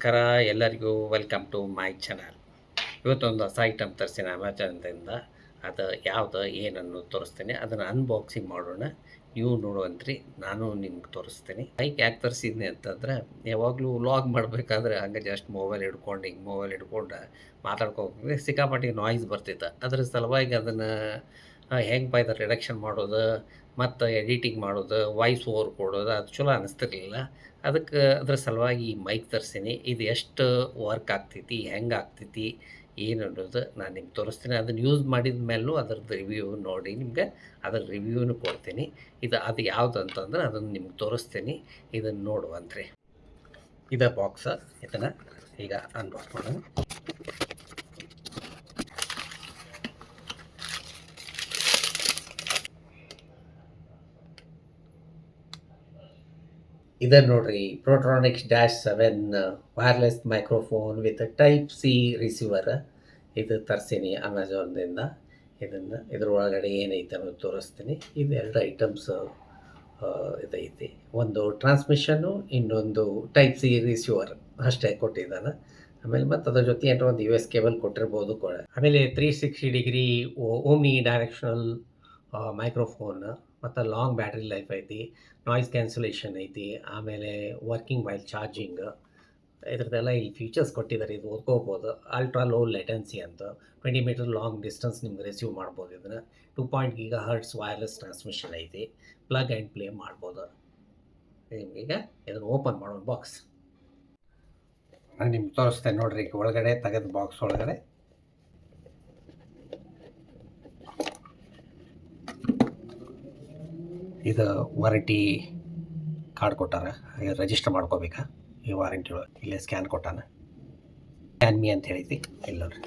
ನಮಸ್ಕಾರ ಎಲ್ಲರಿಗೂ welcome to my channel. ಇವತ್ತೊಂದು ಹೊಸ ಐಟಮ್ ತರಿಸ್ತೀನಿ ಅಮೆಜಾನ್ದಿಂದ. ಅದು ಯಾವುದು ಏನನ್ನು ತೋರಿಸ್ತೀನಿ, ಅದನ್ನು ಅನ್ಬಾಕ್ಸಿಂಗ್ ಮಾಡೋಣ. ನೀವು ನೋಡುವಂತ್ರಿ, ನಾನು ನಿಮ್ಗೆ ತೋರಿಸ್ತೀನಿ. ಬೈಕ್ ಯಾಕೆ ತರಿಸಿದ್ನಿ ಅಂತಂದ್ರೆ, ಯಾವಾಗಲೂ ವ್ಲಾಗ್ ಮಾಡಬೇಕಾದ್ರೆ ಹಂಗೆ ಜಸ್ಟ್ ಮೊಬೈಲ್ ಹಿಡ್ಕೊಂಡು ಮಾತಾಡ್ಕೋಬೇಕು, ಸಿಕ್ಕಾಪಟ್ಟೆ ನಾಯ್ಸ್ ಬರ್ತಿತ್ತು. ಅದ್ರ ಸಲುವಾಗಿ ಅದನ್ನು ಹೆಂಗೆ ಬೈದ ರಿಡಕ್ಷನ್ ಮಾಡೋದು ಮತ್ತು ಎಡಿಟಿಂಗ್ ಮಾಡೋದು, ವಾಯ್ಸ್ ಓವರ್ ಕೊಡೋದು ಅದು ಚಲೋ ಅನಿಸ್ತಿರ್ಲಿಲ್ಲ. ಅದಕ್ಕೆ ಅದ್ರ ಸಲುವಾಗಿ ಈ ಮೈಕ್ ತರಿಸೀನಿ. ಇದು ಎಷ್ಟು ವರ್ಕ್ ಆಗ್ತೈತಿ, ಹೆಂಗೆ ಆಗ್ತೈತಿ ಏನು ಅನ್ನೋದು ನಾನು ನಿಮ್ಗೆ ತೋರಿಸ್ತೀನಿ. ಅದನ್ನು ಯೂಸ್ ಮಾಡಿದ ಮೇಲೂ ಅದರದ್ದು ರಿವ್ಯೂ ನೋಡಿ ನಿಮ್ಗೆ ಅದರ ರಿವ್ಯೂನು ಕೊಡ್ತೀನಿ. ಅದು ಯಾವುದು ಅಂತಂದ್ರೆ ಅದನ್ನು ನಿಮ್ಗೆ ತೋರಿಸ್ತೀನಿ. ಇದನ್ನು ನೋಡುವಂತ್ರಿ. ಇದು ಬಾಕ್ಸ. ಇದನ್ನು ಈಗ ಅನ್ಬಾಕ್ಸ್ ಮಾಡೋಣ. ಇದನ್ನು ನೋಡ್ರಿ, ಪ್ರೋಟ್ರಾನಿಕ್ಸ್ -7 wireless microphone with type C receiver. ಇದು ತರಿಸೀನಿ ಅಮೆಝಾನ್ದಿಂದ. ಇದ್ರೊಳಗಡೆ ಏನೈತೆ ಅನ್ನೋದು ತೋರಿಸ್ತೀನಿ. ಇದು 2 ಐಟಮ್ಸ್ ಇದೈತಿ. ಒಂದು ಟ್ರಾನ್ಸ್ಮಿಷನ್ನು, ಇನ್ನೊಂದು ಟೈಪ್ ಸಿ ರಿಸೀವರ್ ಅಷ್ಟೇ ಕೊಟ್ಟಿದ್ದಾನೆ. ಆಮೇಲೆ ಮತ್ತು ಅದ್ರ ಜೊತೆ ಏನೋ ಒಂದು US ಕೇಬಲ್ ಕೊಟ್ಟಿರ್ಬೋದು ಕೂಡ. ಆಮೇಲೆ 360 ಡಿಗ್ರಿ ಓಮ್ನಿ ಡೈರೆಕ್ಷನಲ್ ಮೈಕ್ರೋಫೋನ್ ಮತ್ತು ಲಾಂಗ್ ಬ್ಯಾಟ್ರಿ ಲೈಫ್ ಐತಿ, ನಾಯ್ಸ್ ಕ್ಯಾನ್ಸಲೇಷನ್ ಐತಿ, ಆಮೇಲೆ ವರ್ಕಿಂಗ್ ವೈಲ್ ಚಾರ್ಜಿಂಗ್. ಇದ್ರದ್ದೆಲ್ಲ ಇಲ್ಲಿ ಫೀಚರ್ಸ್ ಕೊಟ್ಟಿದ್ದಾರೆ. ಇದು ಓದ್ಕೋಬೋದು. ಅಲ್ಟ್ರಾ ಲೋ ಲೇಟೆನ್ಸಿ ಅಂತ 20 ಮೀಟರ್ ಲಾಂಗ್ ಡಿಸ್ಟೆನ್ಸ್ ನಿಮ್ಗೆ ರಿಸೀವ್ ಮಾಡ್ಬೋದು. ಇದನ್ನು 2.0 GHz ವೈರ್ಲೆಸ್ ಟ್ರಾನ್ಸ್ಮಿಷನ್ ಐತಿ. ಪ್ಲಗ್ ಆ್ಯಂಡ್ ಪ್ಲೇ ಮಾಡ್ಬೋದು. ನಿಮಗೀಗ ಇದನ್ನು ಓಪನ್ ಮಾಡೋಣ ಬಾಕ್ಸ್. ನಾನು ನಿಮ್ಗೆ ತೋರಿಸ್ತೇನೆ ನೋಡ್ರಿ. ಈಗ ಒಳಗಡೆ ತೆಗೆದು ಬಾಕ್ಸ್ ಒಳಗಡೆ ಇದು ವಾರಂಟಿ ಕಾರ್ಡ್ ಕೊಟ್ಟಾರ. ರಿಜಿಸ್ಟರ್ ಮಾಡ್ಕೋಬೇಕಾ ಈ ವಾರಂಟಿ ಒಳಗೆ. ಇಲ್ಲೇ ಸ್ಕ್ಯಾನ್ ಕೊಟ್ಟಾನ. ಸ್ಕ್ಯಾನ್ ಮಿ ಅಂತ ಹೇಳಿದ್ವಿ. ಇಲ್ಲ ನೋಡ್ರಿ,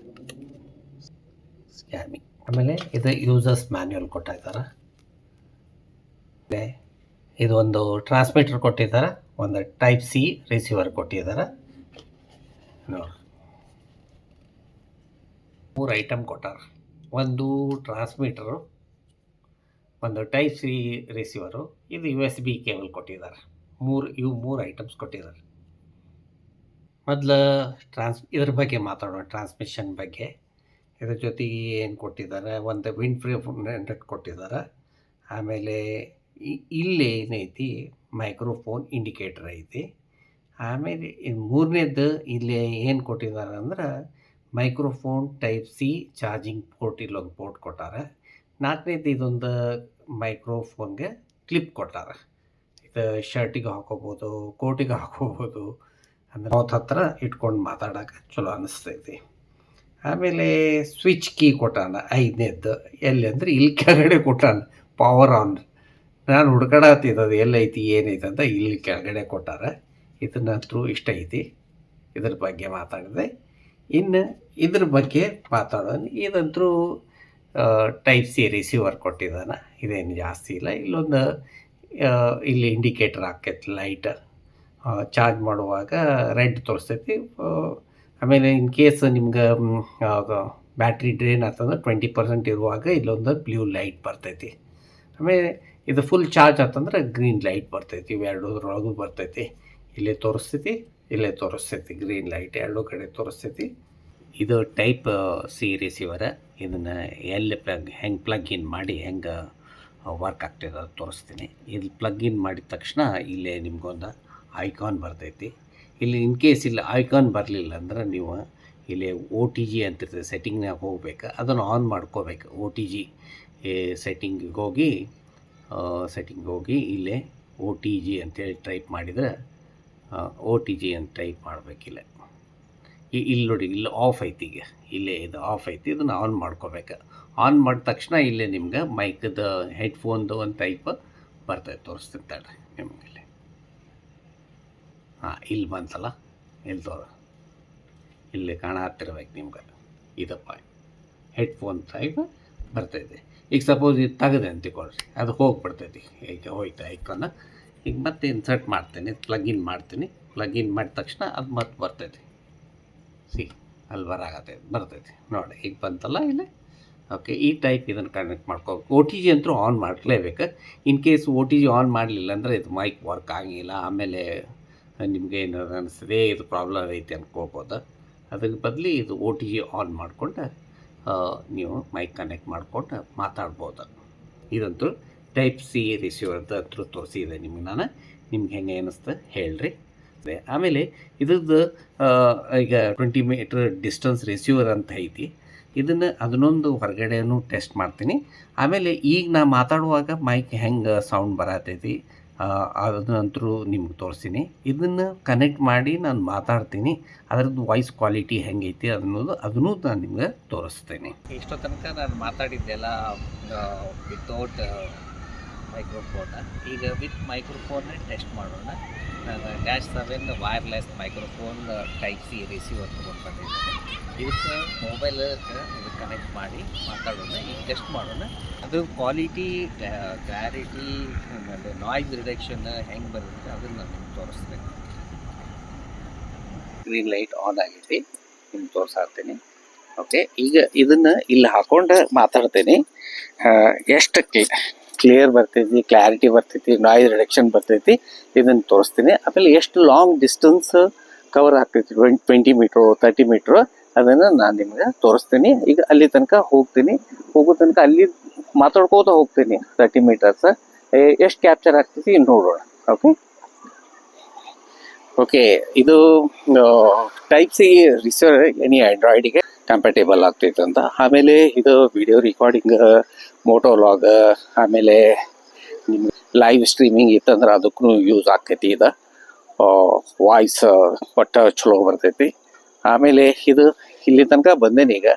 ಸ್ಕ್ಯಾನ್ ಮಿ. ಆಮೇಲೆ ಇದು ಯೂಸರ್ಸ್ ಮ್ಯಾನ್ಯುವಲ್ ಕೊಟ್ಟಿದ್ದಾರೆ. ಇದು ಒಂದು ಟ್ರಾನ್ಸ್ಮಿಟರ್ ಕೊಟ್ಟಿದ್ದಾರೆ, ಒಂದು ಟೈಪ್ ಸಿ ರಿಸೀವರ್ ಕೊಟ್ಟಿದ್ದಾರೆ. ನೋಡಿ, 3 ಐಟಮ್ ಕೊಟ್ಟಾರ. ಒಂದು ಟ್ರಾನ್ಸ್ಮಿಟರು, ಒಂದು ಟೈಪ್ ಸಿ ರಿಸೀವರು, ಇದು USB ಕೇಬಲ್ ಕೊಟ್ಟಿದ್ದಾರೆ. 3 ಐಟಮ್ಸ್ ಕೊಟ್ಟಿದ್ದಾರೆ. ಮೊದಲು ಇದ್ರ ಬಗ್ಗೆ ಮಾತಾಡೋಣ, ಟ್ರಾನ್ಸ್ಮಿಷನ್ ಬಗ್ಗೆ. ಇದ್ರ ಜೊತೆಗೆ ಏನು ಕೊಟ್ಟಿದ್ದಾರೆ, ಒಂದು ವಿಂಡ್ ಫ್ರೀ ನೆಟ್ ಕೊಟ್ಟಿದ್ದಾರೆ. ಆಮೇಲೆ ಇಲ್ಲಿ ಏನೈತಿ, ಮೈಕ್ರೋಫೋನ್ ಇಂಡಿಕೇಟರ್ ಐತಿ. ಆಮೇಲೆ ಮೂರನೇದು ಇಲ್ಲಿ ಏನು ಕೊಟ್ಟಿದ್ದಾರೆ ಅಂದ್ರೆ, microphone type C charging port, ಇಲ್ಲೊಂದು ಪೋರ್ಟ್ ಕೊಟ್ಟಾರೆ. 4ನೇದು ಇದೊಂದು ಮೈಕ್ರೋಫೋನ್ಗೆ ಕ್ಲಿಪ್ ಕೊಟ್ಟಾರೆ. ಇದು ಶರ್ಟಿಗೆ ಹಾಕೋಬೋದು, ಕೋಟಿಗೆ ಹಾಕೋಬೋದು. ಅಂದರೆ ಮೌತ್ ಹತ್ರ ಇಟ್ಕೊಂಡು ಮಾತಾಡೋಕೆ ಚಲೋ ಅನ್ನಿಸ್ತೈತಿ. ಆಮೇಲೆ ಸ್ವಿಚ್ ಕೀ ಕೊಟ್ಟಾನ 5ನೇದ್ದು. ಎಲ್ಲಿ ಅಂದರೆ ಇಲ್ಲಿ ಕೆಳಗಡೆ ಕೊಟ್ಟಾನ, ಪವರ್ ಆನ್. ನಾನು ಹುಡ್ಕಾಡತ್ತಿದ್ದು ಎಲ್ಲೈತಿ ಏನೈತೆ ಅಂತ. ಇಲ್ಲಿ ಕೆಳಗಡೆ ಕೊಟ್ಟಾರೆ. ಇದನ್ನಂತೂ ಇಷ್ಟ ಐತಿ. ಇದ್ರ ಬಗ್ಗೆ ಮಾತಾಡಿದೆ. ಇನ್ನು ಇದ್ರ ಬಗ್ಗೆ ಮಾತಾಡೋಣ. ಇದಂತೂ ಟೈಪ್ ಸಿ ರಿಸೀವರ್ ಕೊಟ್ಟಿದ್ದಾನೆ. ಇದೇನು ಜಾಸ್ತಿ ಇಲ್ಲ. ಇಲ್ಲಿ ಇಂಡಿಕೇಟರ್ ಹಾಕೈತಿ, ಲೈಟ್ ಚಾರ್ಜ್ ಮಾಡುವಾಗ ರೆಡ್ ತೋರಿಸ್ತೈತಿ. ಆಮೇಲೆ ಇನ್ ಕೇಸ್ ನಿಮ್ಗೆ ಬ್ಯಾಟ್ರಿ ಡ್ರೈನ್ ಆಗ್ತಂದ್ರೆ 20% ಇರುವಾಗ ಇಲ್ಲೊಂದು ಬ್ಲೂ ಲೈಟ್ ಬರ್ತೈತಿ. ಆಮೇಲೆ ಇದು ಫುಲ್ ಚಾರ್ಜ್ ಆತಂದ್ರೆ ಗ್ರೀನ್ ಲೈಟ್ ಬರ್ತೈತಿ. ಇವೆರಡರೊಳಗೂ ಬರ್ತೈತಿ. ಇಲ್ಲೇ ತೋರಿಸ್ತೈತಿ ಗ್ರೀನ್ ಲೈಟ್, 2 ಕಡೆ ತೋರಿಸ್ತೈತಿ. ಇದು ಟೈಪ್ ಸಿ ರಿಸೀವರ. ಇದನ್ನು ಹೆಂಗೆ ಪ್ಲಗ್ ಇನ್ ಮಾಡಿ ಹೆಂಗೆ ವರ್ಕ್ ಆಗ್ತದೆ ಅದು ತೋರಿಸ್ತೀನಿ. ಇಲ್ಲಿ ಪ್ಲಗ್ ಇನ್ ಮಾಡಿದ ತಕ್ಷಣ ಇಲ್ಲೇ ನಿಮ್ಗೊಂದು ಐಕಾನ್ ಬರ್ತೈತಿ. ಇಲ್ಲಿ ಇನ್ ಕೇಸ್ ಇಲ್ಲಿ ಐಕಾನ್ ಬರಲಿಲ್ಲ ಅಂದ್ರೆ ನೀವು ಇಲ್ಲಿ OTG ಅಂತಿರ್ತದೆ, ಸೆಟ್ಟಿಂಗ್ನಾಗ ಹೋಗ್ಬೇಕು. ಅದನ್ನು ಆನ್ ಮಾಡ್ಕೋಬೇಕು. OTG ಸೆಟ್ಟಿಂಗಿಗೆ ಹೋಗಿ ಇಲ್ಲೇ OTG ಅಂತೇಳಿ ಟೈಪ್ ಮಾಡಿದರೆ OTG ಅಂತ ಟೈಪ್ ಮಾಡಬೇಕಿಲ್ಲ. ಇಲ್ಲಿ ನೋಡಿ, ಇಲ್ಲಿ ಆಫ್ ಐತಿ. ಈಗ ಇಲ್ಲೇ ಇದು ಆಫ್ ಐತಿ. ಇದನ್ನು ಆನ್ ಮಾಡ್ಕೋಬೇಕು. ಆನ್ ಮಾಡಿದ ತಕ್ಷಣ ಇಲ್ಲೇ ನಿಮ್ಗೆ ಮೈಕದ ಹೆಡ್ಫೋನ್ದು ಒಂದು ಟೈಪ್ ಬರ್ತೈತೆ. ತೋರಿಸ್ತೀನಿ ತಡ್ರಿ ನಿಮ್ಗೆ. ಇಲ್ಲಿ ಇಲ್ಲಿ ಬಂತಲ್ಲ, ಇಲ್ಲಿ ಕಾಣತ್ತಿರ್ಬೇಕು ನಿಮ್ಗೆ. ಇದಪ್ಪ ಹೆಡ್ಫೋನ್ ಟೈಪ್ ಬರ್ತೈತೆ. ಈಗ ಸಪೋಸ್ ಇದು ತೆಗೆದೆ ಅಂತಿಕೊಳ್ರಿ, ಅದು ಹೋಗಿಬಿಡ್ತೈತಿ. ಈಗ ಹೋಯ್ತು ಐಕಾನ. ಈಗ ಮತ್ತೆ ಇನ್ಸರ್ಟ್ ಮಾಡ್ತೀನಿ, ಪ್ಲಗ್ ಇನ್ ಮಾಡಿದ ತಕ್ಷಣ ಅದು ಮತ್ತೆ ಬರ್ತೈತಿ. ಅಲ್ಲಿ ಬರ್ತೈತಿ ನೋಡಿ. ಈಗ ಬಂತಲ್ಲ ಇಲ್ಲಿ. ಓಕೆ, ಈ ಟೈಪ್ ಇದನ್ನು ಕನೆಕ್ಟ್ ಮಾಡ್ಕೋಬೇಕು. OTG ಅಂತೂ ಆನ್ ಮಾಡಲೇಬೇಕು. ಇನ್ ಕೇಸ್ OTG ಆನ್ ಮಾಡಲಿಲ್ಲ ಅಂದರೆ ಇದು ಮೈಕ್ ವರ್ಕ್ ಆಗಿಲ್ಲ. ಆಮೇಲೆ ನಿಮಗೆ ಏನಾದ್ರು ಅನಿಸ್ತದೆ ಇದು ಪ್ರಾಬ್ಲಮ್ ಐತೆ ಅನ್ಕೋಬೋದು. ಅದಕ್ಕೆ ಬದಲಿ ಇದು ಒ ಟಿ ಜಿ ಆನ್ ಮಾಡಿಕೊಂಡು ನೀವು ಮೈಕ್ ಕನೆಕ್ಟ್ ಮಾಡ್ಕೊಂಡು ಮಾತಾಡ್ಬೋದು. ಇದಂತೂ ಟೈಪ್ ಸಿ ರಿಸೀವರ್ದು ಹತ್ರ ತೋರಿಸಿದೆ ನಿಮ್ಗೆ ನಾನು. ನಿಮ್ಗೆ ಹೆಂಗೆ ಅನ್ನಿಸ್ತು ಹೇಳ್ರಿ. ಆಮೇಲೆ ಇದ್ರದ್ದು ಈಗ 20 ಮೀಟ್ರ್ ಡಿಸ್ಟೆನ್ಸ್ ರಿಸೀವರ್ ಅಂತ ಐತಿ. ಅದನ್ನೊಂದು ಹೊರಗಡೆನೂ ಟೆಸ್ಟ್ ಮಾಡ್ತೀನಿ. ಆಮೇಲೆ ಈಗ ನಾ ಮಾತಾಡುವಾಗ ಮೈಕ್ ಹೆಂಗೆ ಸೌಂಡ್ ಬರತೈತಿ ಅದನ್ನಂತರೂ ನಿಮ್ಗೆ ತೋರಿಸ್ತೀನಿ. ಇದನ್ನು ಕನೆಕ್ಟ್ ಮಾಡಿ ನಾನು ಮಾತಾಡ್ತೀನಿ. ಅದರದ್ದು ವಾಯ್ಸ್ ಕ್ವಾಲಿಟಿ ಹೆಂಗೈತಿ ಅದನ್ನೂ ನಾನು ನಿಮ್ಗೆ ತೋರಿಸ್ತೀನಿ. ಇಷ್ಟೋ ತನಕ ನಾನು ಮಾತಾಡಿದ್ದೆಲ್ಲ ವಿತೌಟ್ ಮೈಕ್ರೋಫೋನ್. ಈಗ ವಿತ್ ಮೈಕ್ರೋಫೋನ್ ಟೆಸ್ಟ್ ಮಾಡೋಣ. ನಾನು -7 wireless microphone type C receiver ತೊಗೊಂಡು ಬಂದಿದ್ದೀನಿ. ಇದಕ್ಕೆ ಮೊಬೈಲಕ್ಕೆ ಇದಕ್ಕೆ ಕನೆಕ್ಟ್ ಮಾಡಿ ಮಾತಾಡೋಣ. ಈಗ ಟೆಸ್ಟ್ ಮಾಡೋಣ. ಅದ್ರ ಕ್ವಾಲಿಟಿ, ಕ್ಲಾರಿಟಿ, ಆಮೇಲೆ ನಾಯ್ಸ್ ರಿಡಕ್ಷನ್ ಹೆಂಗೆ ಬರುತ್ತೆ ಅದನ್ನು ನಾನು ನಿಮ್ಗೆ ತೋರಿಸ್ತೇನೆ. ಗ್ರೀನ್ ಲೈಟ್ ಆನ್ ಆಗೈತಿ, ನಿಮ್ಗೆ ತೋರಿಸಾಕ್ತೀನಿ. ಓಕೆ, ಈಗ ಇದನ್ನು ಇಲ್ಲಿ ಹಾಕೊಂಡು ಮಾತಾಡ್ತೀನಿ. ಎಷ್ಟು ಕ್ಲಿಯರ್ ಬರ್ತೈತಿ, ಕ್ಲಾರಿಟಿ ಬರ್ತೈತಿ, ನಾಯ್ಸ್ ರಿಡಕ್ಷನ್ ಬರ್ತೈತಿ ಇದನ್ನು ತೋರಿಸ್ತೀನಿ. ಆಮೇಲೆ ಎಷ್ಟು ಲಾಂಗ್ ಡಿಸ್ಟೆನ್ಸ್ ಕವರ್ ಆಗ್ತೈತಿ, 20 ಮೀಟ್ರು 30 ಮೀಟ್ರು ಅದನ್ನು ನಾನು ನಿಮ್ಗೆ ತೋರಿಸ್ತೀನಿ. ಈಗ ಅಲ್ಲಿ ತನಕ ಹೋಗ್ತೀನಿ. ಹೋಗೋ ತನಕ ಅಲ್ಲಿ ಮಾತಾಡ್ಕೋತ ಹೋಗ್ತೀನಿ. 30 ಮೀಟರ್ಸ್ ಎಷ್ಟು ಕ್ಯಾಪ್ಚರ್ ಆಗ್ತೈತಿ ನೋಡೋಣ. ಓಕೆ, ಇದು ಟೈಪ್ ಸಿ ರಿಸೀವರ್ ಎನಿ ಆ್ಯಂಡ್ರಾಯ್ಡಿಗೆ ಕಂಪ್ಯಾಟೇಬಲ್ ಆಗ್ತೈತೆ ಅಂತ. ಆಮೇಲೆ ಇದು ವಿಡಿಯೋ ರೆಕಾರ್ಡಿಂಗ್, ಮೋಟೋಲಾಗ್, ಆಮೇಲೆ ನಿಮ್ಗೆ ಲೈವ್ ಸ್ಟ್ರೀಮಿಂಗ್ ಇತ್ತಂದ್ರೆ ಅದಕ್ಕೂ ಯೂಸ್ ಆಕೈತಿ. ಇದು ವಾಯ್ಸ್ ಒಟ್ಟು ಚಲೋ ಬರ್ತೈತಿ. ಆಮೇಲೆ ಇದು ಇಲ್ಲಿ ತನಕ ಬಂದೇನೆ. ಈಗ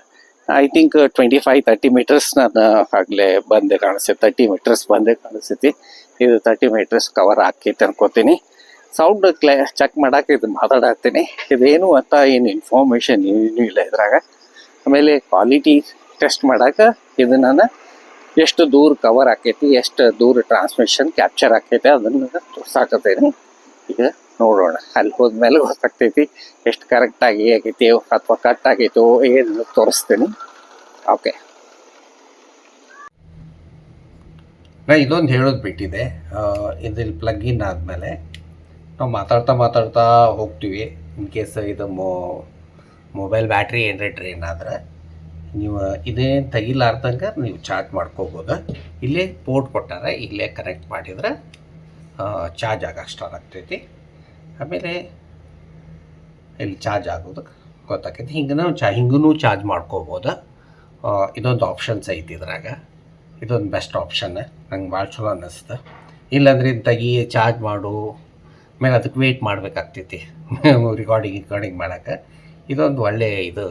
ಐ ಥಿಂಕ್ 25-30 ಮೀಟರ್ಸ್ ನಾನು ಆಗಲೇ ಬಂದೆ ಕಾಣಿಸ್ತೈತಿ. 30 ಮೀಟರ್ಸ್ ಬಂದೇ ಕಾಣಿಸ್ತೈತಿ. ಇದು 30 ಮೀಟರ್ಸ್ ಕವರ್ ಆಕೈತೆ ಅನ್ಕೋತೀನಿ. ಸೌಂಡ್ ಚೆಕ್ ಮಾಡಕ್ಕೆ ಇದು ಮಾತಾಡಾಕ್ತೀನಿ. ಇದೇನು ಅಂತ ಏನು ಇನ್ಫಾರ್ಮೇಷನ್ ಏನೂ ಇಲ್ಲ ಇದ್ರಾಗ. ಆಮೇಲೆ ಕ್ವಾಲಿಟಿ ಟೆಸ್ಟ್ ಮಾಡೋಕೆ ಇದು ನಾನು ಎಷ್ಟು ದೂರ ಕವರ್ ಆಕೈತಿ, ಎಷ್ಟು ದೂರ ಟ್ರಾನ್ಸ್ಮಿಷನ್ ಕ್ಯಾಪ್ಚರ್ ಆಕೈತೆ ಅದನ್ನು ತೋರ್ಸಾಕತ್ತೇನೆ. ಈಗ ನೋಡೋಣ. ಅಲ್ಲಿ ಹೋದ್ಮೇಲೆ ಗೊತ್ತಾಗ್ತೈತಿ ಎಷ್ಟು ಕರೆಕ್ಟಾಗಿ ಆಗೈತಿ ಅಥವಾ ಕಟ್ ಆಗೈತೋ ಏನು ತೋರಿಸ್ತೀನಿ. ಓಕೆ, ನಾ ಇದೊಂದು ಹೇಳೋದು ಬಿಟ್ಟಿದೆ. ಇದ್ರಲ್ಲಿ ಪ್ಲಗ್ ಇನ್ ಆದಮೇಲೆ ನಾವು ಮಾತಾಡ್ತಾ ಹೋಗ್ತೀವಿ. ಇನ್ ಕೇಸ್ ಇದು ಮೊಬೈಲ್ ಬ್ಯಾಟ್ರಿ ಏನಾರ ಡ್ರೈನ್ ಆದ್ರೆ ನೀವು ಇದೇನು ತೆಗಿಲಾರ್ದಂಗೆ ನೀವು ಚಾರ್ಜ್ ಮಾಡ್ಕೋಬೋದು. ಇಲ್ಲೇ ಪೋರ್ಟ್ ಕೊಟ್ಟಾರೆ, ಇಲ್ಲೇ ಕನೆಕ್ಟ್ ಮಾಡಿದ್ರೆ ಚಾರ್ಜ್ ಆಗಕ್ಕೆ ಸ್ಟಾರ್ಟ್ ಆಗ್ತೈತಿ. ಆಮೇಲೆ ಇಲ್ಲಿ ಚಾರ್ಜ್ ಆಗೋದು ಗೊತ್ತಾಕೈತಿ. ಹಿಂಗೂ ಚಾರ್ಜ್ ಮಾಡ್ಕೋಬೋದು. ಇದೊಂದು ಆಪ್ಷನ್ಸ್ ಐತಿ ಇದ್ರಾಗ. ಇದೊಂದು ಬೆಸ್ಟ್ ಆಪ್ಷನ್, ನಂಗೆ ಭಾಳ ಚಲೋ ಅನ್ನಿಸ್ತು. ಇಲ್ಲಾಂದ್ರೆ ಇದು ತೆಗಿ ಚಾರ್ಜ್ ಮಾಡು, ಆಮೇಲೆ ಅದಕ್ಕೆ ವೆಯ್ಟ್ ಮಾಡಬೇಕಾಗ್ತೈತಿ ರೆಕಾರ್ಡಿಂಗ್ ಮಾಡೋಕ್ಕೆ. ಇದೊಂದು ಒಳ್ಳೆಯ ಇದು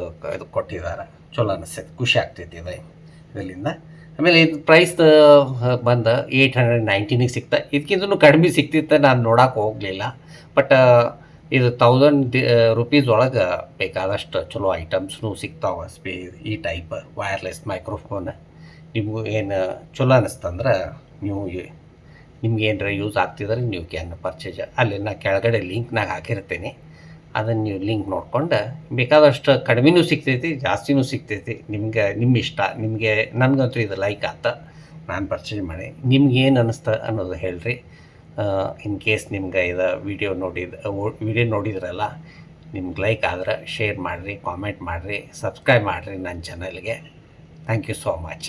ಕೊಟ್ಟಿದ್ದಾರೆ, ಚಲೋ ಅನ್ನಿಸ್ತೈತಿ, ಖುಷಿ ಆಗ್ತೈತಿ ಇದರಿಂದ. ಆಮೇಲೆ ಇದು ಪ್ರೈಸ್ ಬಂದು 819 ಸಿಗ್ತಾ. ಇದಕ್ಕಿಂತಲೂ ಕಡಿಮೆ ಸಿಗ್ತಿತ್ತು, ನಾನು ನೋಡೋಕೆ ಹೋಗಲಿಲ್ಲ. ಬಟ್ ಇದು 1000 ರೂಪೀಸ್ ಒಳಗೆ ಬೇಕಾದಷ್ಟು ಚಲೋ ಐಟಮ್ಸ್ನೂ ಸಿಗ್ತಾವೆ. ಈ ಟೈಪ್ ವೈರ್ಲೆಸ್ ಮೈಕ್ರೋಫೋನ್ ನಿಮಗೂ ಏನು ಚಲೋ ಅನ್ನಿಸ್ತಂದ್ರೆ ನಿಮ್ಗೆ ಏನರ ಯೂಸ್ ಆಗ್ತಿದ್ರೆ ನೀವು ಕ್ಯಾನ್ ಪರ್ಚೇಸ್ ಅಲ್ಲಿ ನಾ ಕೆಳಗಡೆ ಲಿಂಕ್ನಾಗ ಹಾಕಿರ್ತೀನಿ. ಅದನ್ನು ನೀವು ಲಿಂಕ್ ನೋಡ್ಕೊಂಡು ಬೇಕಾದಷ್ಟು ಕಡಿಮೆನೂ ಸಿಗ್ತೈತಿ, ಜಾಸ್ತಿನೂ ಸಿಗ್ತೈತಿ. ನಿಮ್ಮ ಇಷ್ಟ. ನನಗಂತೂ ಇದು ಲೈಕ್ ಆತ, ನಾನು ಪರ್ಚೇಸ್ ಮಾಡಿ. ನಿಮ್ಗೆ ಏನು ಅನ್ನಿಸ್ತಾ ಅನ್ನೋದು ಹೇಳ್ರಿ. ಇನ್ ಕೇಸ್ ನಿಮ್ಗೆ ಇದು ವಿಡಿಯೋ ನೋಡಿದ್ರಲ್ಲ, ನಿಮ್ಗೆ ಲೈಕ್ ಆದ್ರೆ ಶೇರ್ ಮಾಡಿರಿ, ಕಾಮೆಂಟ್ ಮಾಡಿರಿ, ಸಬ್ಸ್ಕ್ರೈಬ್ ಮಾಡಿರಿ ನನ್ನ ಚಾನಲ್ಗೆ. Thank you so much.